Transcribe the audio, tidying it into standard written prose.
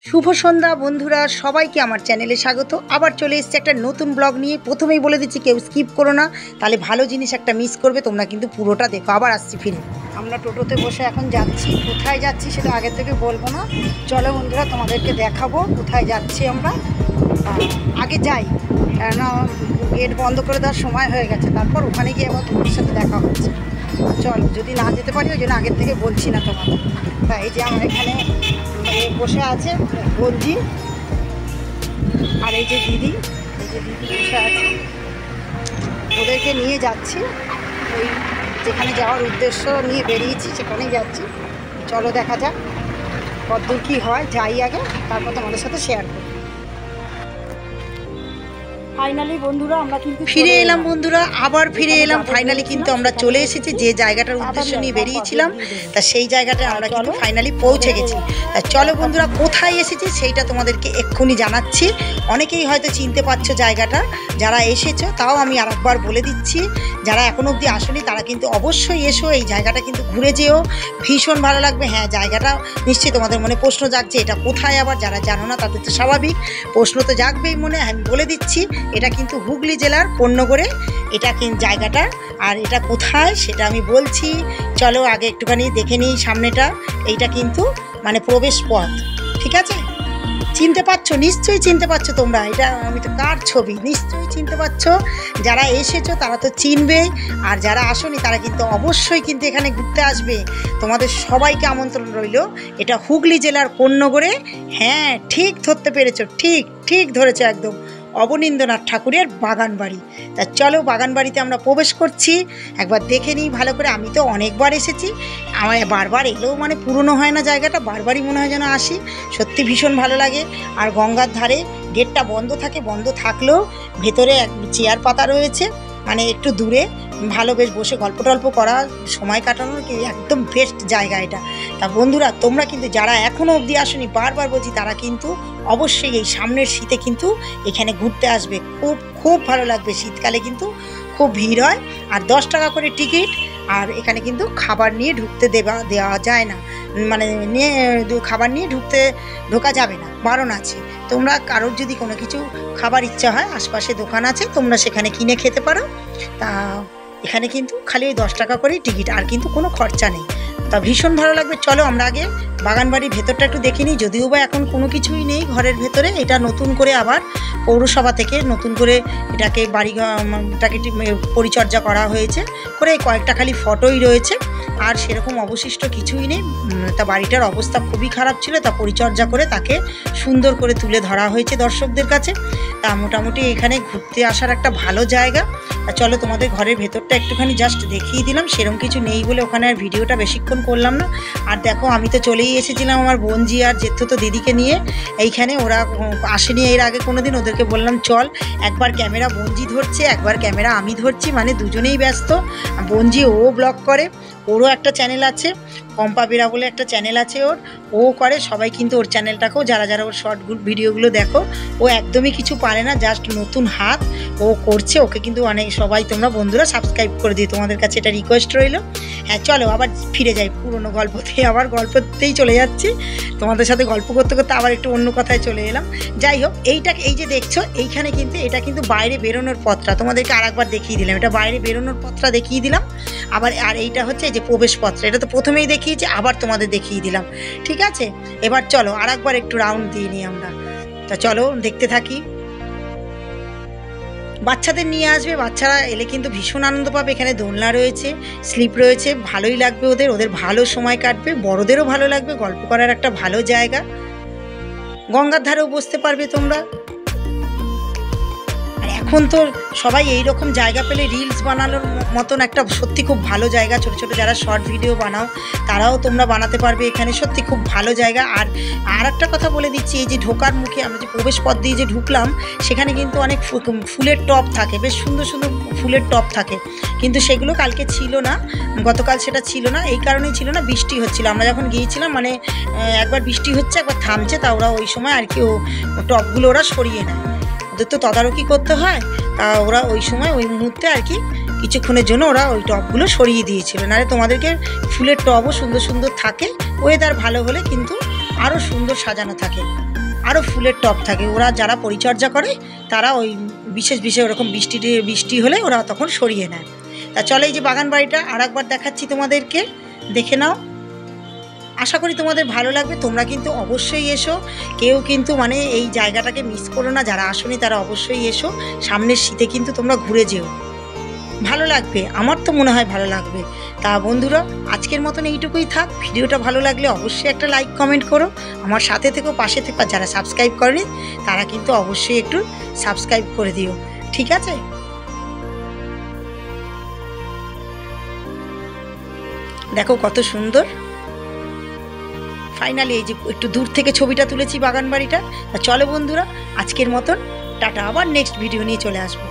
শুভ সন্ধ্যা বন্ধুরা, সবাইকে আমার চ্যানেলে স্বাগত। আবার চলে এসেছে একটা নতুন ব্লগ নিয়ে। প্রথমেই বলে দিচ্ছি, কেউ স্কিপ করো না, তাহলে ভালো জিনিস একটা মিস করবে। তোমরা কিন্তু পুরোটা দেখো। আবার আসছি ফিরে। আমরা টোটোতে বসে এখন যাচ্ছি। কোথায় যাচ্ছি সেটা আগে থেকে বলবো না। চলো বন্ধুরা, তোমাদেরকে দেখাবো কোথায় যাচ্ছি আমরা। আগে যাই, কেননা গেট বন্ধ করে দেওয়ার সময় হয়ে গেছে। তারপর ওখানে গিয়ে আবার তোমাদের সাথে দেখা হচ্ছে। চলো, যদি না যেতে পারি ওই জন্য আগের থেকে বলছি না তোমাদের। তাই এই যে আমার এখানে বসে আছে বলছি, আর এই যে দিদি বসে আছে, ওদেরকে নিয়ে যাচ্ছি। ওই যেখানে যাওয়ার উদ্দেশ্য নিয়ে বেরিয়েছি সেখানেই যাচ্ছি। চলো দেখা যাক কতদূর কী হয়। যাই আগে, তারপর তোমাদের সাথে শেয়ার করি। ফাইনালি বন্ধুরা আমরা কিন্তু ফিরে এলাম। বন্ধুরা আবার ফিরে এলাম। ফাইনালি কিন্তু আমরা চলে এসেছি যে জায়গাটার উদ্দেশ্য নিয়ে বেরিয়েছিলাম, তা সেই জায়গাটা আমরা কিন্তু ফাইনালি পৌঁছে গেছি। তা চলো বন্ধুরা, কোথায় এসেছি সেইটা তোমাদেরকে এক্ষুনি জানাচ্ছি। অনেকেই হয়তো চিনতে পারছো জায়গাটা, যারা এসেছো তাও আমি আরেকবার বলে দিচ্ছি। যারা এখনো অবধি আসেনি তারা কিন্তু অবশ্যই এসো, এই জায়গাটা কিন্তু ঘুরে যেও, ভীষণ ভালো লাগবে। হ্যাঁ, জায়গাটা নিশ্চয়ই তোমাদের মনে প্রশ্ন জাগছে, এটা কোথায়। আবার যারা জানো না তাদের তো স্বাভাবিক প্রশ্ন তো জাগবেই মনে। আমি বলে দিচ্ছি, এটা কিন্তু হুগলি জেলার কোন্নগরে এটা কিন্তু জায়গাটা। আর এটা কোথায় সেটা আমি বলছি। চলো আগে একটুখানি দেখে নিই সামনেটা। এইটা কিন্তু মানে প্রবেশ পথ, ঠিক আছে? চিনতে পারছো? নিশ্চয়ই চিনতে পারছো তোমরা। এটা আমি তো কার ছবি, নিশ্চয়ই চিনতে পারছো। যারা এসেছো তারা তো চিনবে, আর যারা আসোনি তারা কিন্তু অবশ্যই কিন্তু এখানে ঘুরতে আসবে। তোমাদের সবাইকে আমন্ত্রণ রইল। এটা হুগলি জেলার কোন্নগরে। হ্যাঁ, ঠিক ধরতে পেরেছো, ঠিক ধরেছো একদম। অবনীন্দ্রনাথ ঠাকুরের বাগান বাড়ি। তা চলো, বাগান বাড়িতে আমরা প্রবেশ করছি। একবার দেখে নিই ভালো করে। আমি তো অনেকবার এসেছি, আমার বারবার এলেও মানে পুরনো হয় না জায়গাটা, বারবারই মনে হয় যেন আসি। সত্যি ভীষণ ভালো লাগে। আর গঙ্গার ধারে গেটটা বন্ধ থাকে, বন্ধ থাকলেও ভেতরে এক চেয়ার পাতা রয়েছে, মানে একটু দূরে ভালো বেশ বসে গল্প টল্প করা, সময় কাটানোর একদম বেস্ট জায়গা এটা। তা বন্ধুরা, তোমরা কিন্তু যারা এখনও অবধি আসনি, বারবার বলছি, তারা কিন্তু অবশ্যই এই সামনের শীতে কিন্তু এখানে ঘুরতে আসবে। খুব ভালো লাগবে। শীতকালে কিন্তু খুব ভিড় হয়। আর 10 টাকা করে টিকিট। আর এখানে কিন্তু খাবার নিয়ে ঢুকতে দেওয়া যায় না, মানে খাবার নিয়ে ঢোকা যাবে না, বারণ আছে। তোমরা কারোর যদি কোনো কিছু খাবার ইচ্ছা হয়, আশপাশে দোকান আছে, তোমরা সেখানে কিনে খেতে পারো। তা এখানে কিন্তু খালি ওই 10 টাকা করেই টিকিট, আর কিন্তু কোনো খরচা নেই। তা ভীষণ ভালো লাগবে। চলো আমরা আগে বাগানবাড়ির ভেতরটা একটু দেখে নিই। যদিও বা এখন কোনো কিছুই নেই ঘরের ভেতরে, এটা নতুন করে আবার পৌরসভা থেকে নতুন করে এটাকে পরিচর্যা করা হয়েছে করে কয়েকটা খালি ফটোই রয়েছে, আর সেরকম অবশিষ্ট কিছুই নেই। তা বাড়িটার অবস্থা খুবই খারাপ ছিল, তা পরিচর্যা করে তাকে সুন্দর করে তুলে ধরা হয়েছে দর্শকদের কাছে। তা মোটামুটি এখানে ঘুরতে আসার একটা ভালো জায়গা। চলো তোমাদের ঘরের ভেতরটা একটুখানি জাস্ট দেখিয়ে দিলাম। সেরকম কিছু নেই বলে ওখানে আর ভিডিওটা বেশিক্ষণ করলাম না। আর দেখো, আমি তো চলেই এসেছিলাম আমার বোনজি আর জেঠু দিদিকে নিয়ে এইখানে। ওরা আসেনি এর আগে কোনো দিন। ওদেরকে বললাম চল, একবার ক্যামেরা বোনজি ধরছে, একবার ক্যামেরা আমি ধরছি, মানে দুজনেই ব্যস্ত। বোনজি ও ব্লগ করে, ওরও একটা চ্যানেল আছে, পম্পা বেরা বলে একটা চ্যানেল আছে ও করে। সবাই কিন্তু ওর চ্যানেলটাকেও, যারা ওর শর্ট ভিডিওগুলো দেখো, ও একদমই কিছু পারে না, জাস্ট নতুন হাত ও করছে। ওকে কিন্তু অনেক সবাই তোমরা বন্ধুরা সাবস্ক্রাইব করে দিও, তোমাদের কাছে এটা রিকোয়েস্ট রইল। হ্যাঁ চলো আবার ফিরে যাই পুরনো গল্পতে। আবার গল্পতেই চলে যাচ্ছি, তোমাদের সাথে গল্প করতে করতে আবার একটু অন্য কথায় চলে এলাম। যাই হোক, এই যে দেখছো এইখানে কিন্তু এটা কিন্তু বাইরে বেরোনোর পথটা তোমাদেরকে আরেকবার দেখিয়ে দিলাম। এটা বাইরে বেরোনোর পথটা দেখিয়ে দিলাম আবার। আর এইটা হচ্ছে এই যে প্রবেশ পথটা, এটা তো প্রথমেই দেখিয়েছি, আবার তোমাদের দেখিয়ে দিলাম, ঠিক আছে? এবার চলো আরেকবার একটু রাউন্ড দিয়ে নিই আমরা। তা চলো দেখতে থাকি। বাচ্চাদের নিয়ে আসবে, বাচ্চারা এলে কিন্তু ভীষণ আনন্দ পাবে। এখানে দোলনা রয়েছে, স্লিপ রয়েছে, ভালোই লাগবে ওদের ভালো সময় কাটবে, বড়দেরও ভালো লাগবে। গল্প করার একটা ভালো জায়গা। গঙ্গার ধারেও বসতে পারবে তোমরা। আর এখন তো সবাই এইরকম জায়গা পেলে রিলস বানানোর মতন একটা সত্যি খুব ভালো জায়গা। ছোটো ছোটো যারা শর্ট ভিডিও বানাও তারাও তোমরা বানাতে পারবে এখানে। সত্যি খুব ভালো জায়গা। আর একটা কথা বলে দিচ্ছি, এই যে ঢোকার মুখে আমরা যে প্রবেশ পথ দিয়ে যে ঢুকলাম, সেখানে কিন্তু অনেক ফুলের টব থাকে, বেশ সুন্দর সুন্দর ফুলের টব থাকে। কিন্তু সেগুলো কালকে ছিল না, গতকাল সেটা ছিল না। এই কারণেই ছিল না, বৃষ্টি হচ্ছিল। আমরা যখন গিয়েছিলাম মানে একবার বৃষ্টি হচ্ছে, একবার থামছে, তা ওরা ওই সময় আর কি ও টবগুলো ওরা সরিয়ে নেয়। ওদের তো তদারকি করতে হয়, তা ওরা ওই সময় ওই মুহূর্তে আর কি কিছুক্ষণের জন্য ওরা ওই টবগুলো সরিয়ে দিয়েছিল। নাহলে তোমাদেরকে ফুলের টবও সুন্দর সুন্দর থাকে, ওয়েদার ভালো হলে কিন্তু আরও সুন্দর সাজানো থাকে। আরও ফুলের টব থাকে। ওরা যারা পরিচর্যা করে তারা ওই বিশেষ বিশেষ ওরকম বৃষ্টি হলে ওরা তখন সরিয়ে নেয়। তা চলো এই যে বাগান বাড়িটা আর একবার দেখাচ্ছি তোমাদেরকে, দেখে নাও। আশা করি তোমাদের ভালো লাগবে। তোমরা কিন্তু অবশ্যই এসো, কেউ কিন্তু মানে এই জায়গাটাকে মিস করো না। যারা আসোনি তারা অবশ্যই এসো, সামনের শীতে কিন্তু তোমরা ঘুরে যেও, ভালো লাগবে। আমার তো মনে হয় ভালো লাগবে। তা বন্ধুরা আজকের মতন এইটুকুই থাক। ভিডিওটা ভালো লাগলে অবশ্যই একটা লাইক কমেন্ট করো, আমার সাথে থেকো, পাশে থেকো। যারা সাবস্ক্রাইব করেনি তারা কিন্তু অবশ্যই একটু সাবস্ক্রাইব করে দিও, ঠিক আছে? দেখো কত সুন্দর। ফাইনালি এই যে একটু দূর থেকে ছবিটা তুলেছি বাগান বাড়িটা। চলো বন্ধুরা আজকের মতন টাটা, আবার নেক্সট ভিডিও নিয়ে চলে আসবো।